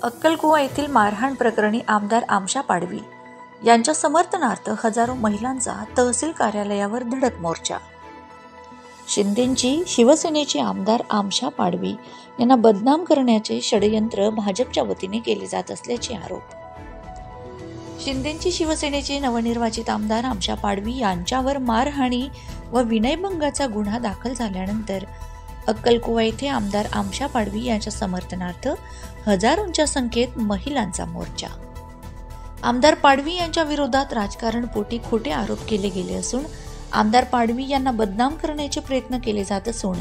अक्कलकुवा येथील मारहाण प्रकरणी आमदार आमशा पाडवी यांच्या समर्थनार्थ हजारो महिलांचा तहसील कार्यालयावर धडक मोर्चा। शिंदेंची शिवसेनेचे आमदार आमशा पाडवी यांना बदनाम करण्याचे षडयंत्र भाजपच्या वतीने केले जात असल्याचे आरोप। शिंदेंची शिवसेनेचे नवनिर्वाचित आमदार आमशा पाडवी यांच्यावर मारहाणी व विनयभंगाचा गुन्हा दाखल झाल्यानंतर अक्कलकुवा येथे आमदार आमशा पाडवी यांच्या समर्थनार्थ हजारोंच्या संख्येत महिलांचा मोर्चा। आमदार पाडवी यांच्या विरोधात राजकारणपोटी खोटे आरोप केले गेले असून आमदार पाडवी यांना बदनाम करण्याचे प्रयत्न केले जात असून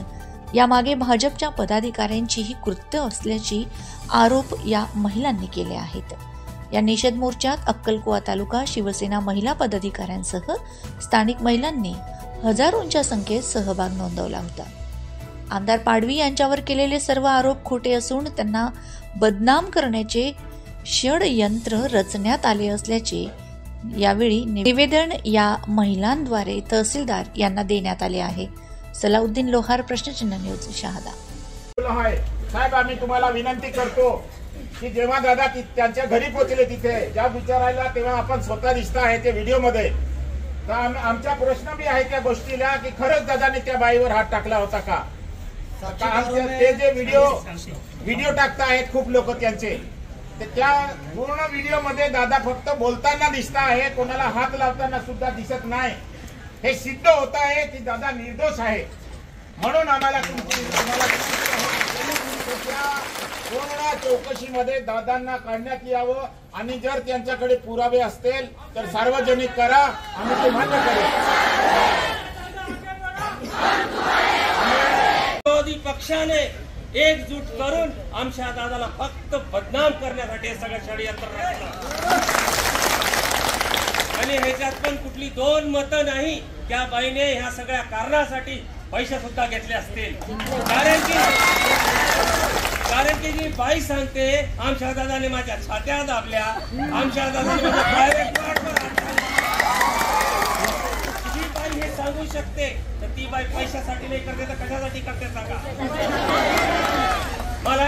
यामागे भाजपच्या पदाधिकाऱ्यांचीही कृत्य असल्याची आरोप या महिलांनी केले आहेत। या निषेध मोर्चात अक्कलकुवा तालुका शिवसेना महिला पदाधिकाऱ्यांसह स्थानिक महिलांनी हजारोंच्या संख्येत सहभाग नोंदवला होता। आमदार पाडवी यांच्यावर केलेले सर्व आरोप खोटे असून त्यांना बदनाम करण्याचे षडयंत्र रचण्यात आले असल्याचे यावेळी निवेदन या महिलांद्वारे तहसीलदार यांना देण्यात आले आहे। सलाउद्दीन लोहार, प्रश्नचिन्ह न्यूज, शहादा। साहेब, आम्ही तुम्हाला विनंती करतो की जेव्हा दादा त्यांच्या घरी पोहोचले तिथे ज्या विचारायला तेव्हा आपण स्वतः दिसता आहे ते व्हिडिओ मध्ये, तर आमचा प्रश्न बी आहे त्या गोष्टीला की खरंच दादाने त्या बाईवर हात टाकला होता का? ते जे व्हिडिओ टाकता आहेत खूप लोक त्यांचे, त्या पूर्ण व्हिडिओ मध्ये दादा फक्त बोलताना दिसता आहे, कोणाला हात लावताना सुद्धा दिसत नाही। हे सिद्ध होत आहे की दादा निर्दोष आहे। म्हणून आम्हाला पूर्ण चौकशीमध्ये दादांना काढण्यात यावं आणि जर त्यांच्याकडे पुरावे असतील तर सार्वजनिक करा, आम्ही ते मान्य करू। विरोधी पक्षाने एकजूट करून आमच्या दादाला फक्त बदनाम करण्यासाठी हे सगळं षडयंत्र रचलं आणि ह्याच्यात पण कुठली दोन मतं नाही। त्या बाईने ह्या सगळ्या कारणासाठी पैसे सुद्धा घेतले असतील, कारण की जी बाई सांगते आमच्या दादाने माझ्या छात्या दाबल्या, आमच्या दादाने माझ्या प्रायव्हेट पार्टवर जी बाई हे सांगू शकते तर ती बाई पैशासाठी नाही करते तर कशासाठी करते सांगा मला।